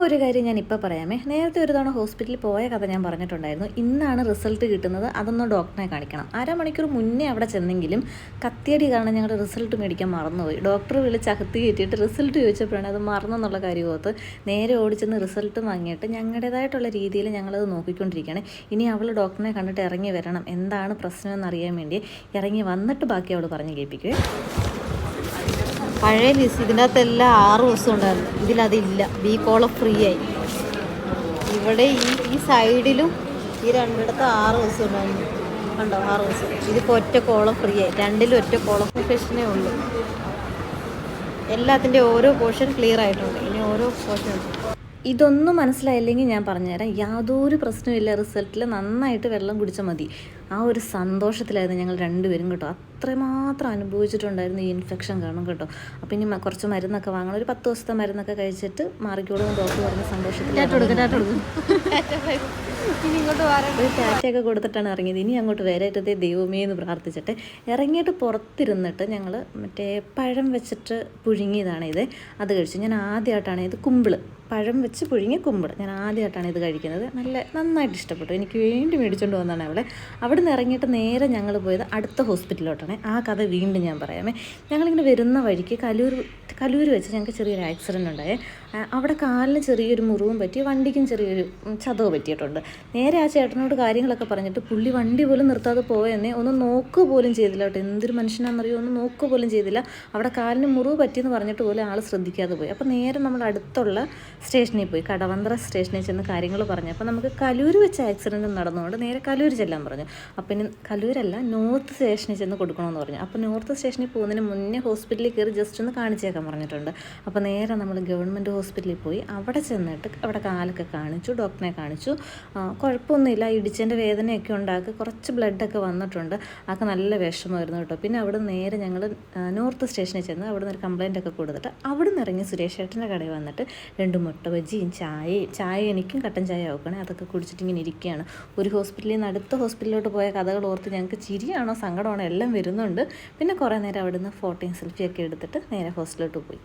ഒരു കാര്യം ഞാൻ ഇപ്പോൾ പറയാമേ. നേരത്തെ ഒരു തവണ ഹോസ്പിറ്റലിൽ പോയ കഥ ഞാൻ പറഞ്ഞിട്ടുണ്ടായിരുന്നു. ഇന്നാണ് റിസൾട്ട് കിട്ടുന്നത്, അതൊന്ന് ഡോക്ടറെ കാണിക്കണം. അരമണിക്കൂർ മുന്നേ അവിടെ ചെന്നെങ്കിലും കത്തിയടി കാരണം ഞങ്ങളുടെ റിസൾട്ട് മേടിക്കാൻ മറന്നുപോയി. ഡോക്ടർ വിളിച്ച് അകത്ത് കയറ്റിയിട്ട് റിസൾട്ട് ചോദിച്ചപ്പോഴാണ് അത് മറന്നെന്നുള്ള കാര്യം ഓർത്ത് നേരെ ഓടിച്ചെന്ന് റിസൾട്ട് വാങ്ങിയിട്ട് ഞങ്ങളുടേതായിട്ടുള്ള രീതിയിൽ ഞങ്ങളത് നോക്കിക്കൊണ്ടിരിക്കുകയാണ്. ഇനി അവൾ ഡോക്ടറിനെ കണ്ടിട്ട് ഇറങ്ങി വരണം, എന്താണ് പ്രശ്നമെന്ന് അറിയാൻ വേണ്ടി. ഇറങ്ങി വന്നിട്ട് ബാക്കി അവൾ പറഞ്ഞ് കേൾപ്പിക്കുവേ. പഴയ ലിസ്റ്റ് ഇതിൻ്റെ അകത്തെല്ലാം 6 ദിവസം ഉണ്ടായിരുന്നു, ഇതിലതില്ല. ബി കോളം ഫ്രീ ആയി. ഇവിടെ ഈ സൈഡിലും ഈ രണ്ടിടത്ത് 6 ദിവസം ഉണ്ടായിരുന്നു. കണ്ടോ, 6 ദിവസം. ഇതിപ്പോൾ ഒറ്റ കോളം ഫ്രീ ആയി. രണ്ടിലും ഒറ്റ കോളം പ്രൊഫഷനേ ഉള്ളൂ. എല്ലാത്തിൻ്റെ ഓരോ പോർഷൻ ക്ലിയർ ആയിട്ടുണ്ട്. ഇനി ഓരോ പോർഷൻ ഉണ്ട്. ഇതൊന്നും മനസ്സിലായില്ലെങ്കിൽ ഞാൻ പറഞ്ഞുതരാം. യാതൊരു പ്രശ്നമില്ല, റിസൾട്ടിൽ നന്നായിട്ട് വെള്ളം കുടിച്ചാൽ മതി. ആ ഒരു സന്തോഷത്തിലായിരുന്നു ഞങ്ങൾ രണ്ടുപേരും കേട്ടോ. അത്രമാത്രം അനുഭവിച്ചിട്ടുണ്ടായിരുന്നു ഈ ഇൻഫെക്ഷൻ കാരണം കേട്ടോ. അപ്പം ഇനി കുറച്ച് മരുന്നൊക്കെ വാങ്ങണം. ഒരു 10 ദിവസത്തെ മരുന്നൊക്കെ കഴിച്ചിട്ട് മാറിക്കോളും ഡോക്ടർ പറഞ്ഞ സന്തോഷത്തിൽ ഒരു ടാറ്റയൊക്കെ കൊടുത്തിട്ടാണ് ഇറങ്ങിയത്. ഇനി അങ്ങോട്ട് വരരുതേ ദൈവമേ എന്ന് പ്രാർത്ഥിച്ചിട്ട് ഇറങ്ങിയിട്ട് പുറത്തിരുന്നിട്ട് ഞങ്ങൾ മറ്റേ പഴം വെച്ചിട്ട് പുഴുങ്ങിയതാണ് ഇത്. അത് കഴിച്ചു. ഞാൻ ആദ്യമായിട്ടാണ് ഇത് കുമ്പിള്, പഴം വെച്ച് പുഴുങ്ങിയ കുമ്പിള് ഞാൻ ആദ്യമായിട്ടാണ് ഇത് കഴിക്കുന്നത്. നന്നായിട്ട് ഇഷ്ടപ്പെട്ടു. എനിക്ക് വേണ്ടി മേടിച്ചുകൊണ്ട് വന്നതാണ് അവിടെ നിന്ന് ഇറങ്ങിയിട്ട് നേരെ ഞങ്ങൾ പോയത് അടുത്ത ഹോസ്പിറ്റലിലോട്ടാണ്. ആ കഥ വീണ്ടും ഞാൻ പറയാമേ. ഞങ്ങളിങ്ങനെ വരുന്ന വഴിക്ക് കലൂർ വെച്ച് ഞങ്ങൾക്ക് ചെറിയൊരു ആക്സിഡൻറ്റ് ഉണ്ടായേ. അവിടെ കാലിന് ചെറിയൊരു മുറിവും പറ്റി, വണ്ടിക്കും ചെറിയൊരു ചതവ് പറ്റിയിട്ടുണ്ട്. നേരെ ആ ചേട്ടനോട് കാര്യങ്ങളൊക്കെ പറഞ്ഞിട്ട് പുള്ളി വണ്ടി പോലും നിർത്താതെ പോയെന്നേ, ഒന്ന് നോക്കുക പോലും ചെയ്തില്ല കേട്ടോ. എന്തൊരു മനുഷ്യനാണെന്നറിയോ, ഒന്ന് നോക്കുക പോലും ചെയ്തില്ല. അവിടെ കാലിന് മുറിവ് പറ്റിയെന്ന് പറഞ്ഞിട്ട് പോലും ആൾ ശ്രദ്ധിക്കാതെ പോയി. അപ്പോൾ നേരെ നമ്മൾ അടുത്തുള്ള സ്റ്റേഷനിൽ പോയി, കടവന്ത്ര സ്റ്റേഷനിൽ ചെന്ന് കാര്യങ്ങൾ പറഞ്ഞു. അപ്പോൾ നമുക്ക് കലൂർ വെച്ച് ആക്സിഡൻറ്റ് നടന്നുകൊണ്ട് നേരെ കലൂർ ചെല്ലാൻ പറഞ്ഞു. അപ്പം ഇനി കലൂരല്ല, നോർത്ത് സ്റ്റേഷനിൽ ചെന്ന് കൊടുക്കണമെന്ന് പറഞ്ഞു. അപ്പോൾ നോർത്ത് സ്റ്റേഷനിൽ പോകുന്നതിന് മുന്നേ ഹോസ്പിറ്റലിൽ കയറി ജസ്റ്റ് ഒന്ന് കാണിച്ചേക്കാൻ പറഞ്ഞിട്ടുണ്ട്. അപ്പോൾ നേരെ നമ്മൾ ഗവൺമെൻറ് ഹോസ്പിറ്റലിൽ പോയി അവിടെ ചെന്നിട്ട് അവിടെ കാലൊക്കെ കാണിച്ചു, ഡോക്ടറെ കാണിച്ചു. കുഴപ്പമൊന്നുമില്ല, ഇടിച്ചതിൻ്റെ വേദനയൊക്കെ ഉണ്ടാക്കി കുറച്ച് ബ്ലഡൊക്കെ വന്നിട്ടുണ്ട്. അതൊക്കെ നല്ല വിഷമമായിരുന്നു കേട്ടോ. പിന്നെ അവിടെ നേരെ ഞങ്ങൾ നോർത്ത് സ്റ്റേഷനിൽ ചെന്ന് അവിടെ നിന്ന് ഒരു കംപ്ലയിൻ്റ് ഒക്കെ കൊടുത്തിട്ട് അവിടെ നിന്ന് ഇറങ്ങി സുരേഷ് ചേട്ടൻ്റെ കടയിൽ വന്നിട്ട് 2 മുട്ട ബജിയും ചായ എനിക്കും കട്ടൻ ചായ ആക്കണേ, അതൊക്കെ കുടിച്ചിട്ട് ഇങ്ങനെ ഇരിക്കുകയാണ്. ഒരു ഹോസ്പിറ്റലിൽ നിന്ന് അടുത്ത ഹോസ്പിറ്റലിലോട്ട് പോയ കഥകൾ ഓർത്ത് ഞങ്ങൾക്ക് ചിരിയാണോ സങ്കടമാണോ എല്ലാം വരുന്നുണ്ട്. പിന്നെ കുറേ നേരം അവിടെ നിന്ന് ഫോട്ടോയും സെൽഫിയൊക്കെ എടുത്തിട്ട് നേരെ ഹോസ്റ്റലിലോട്ട് പോയി.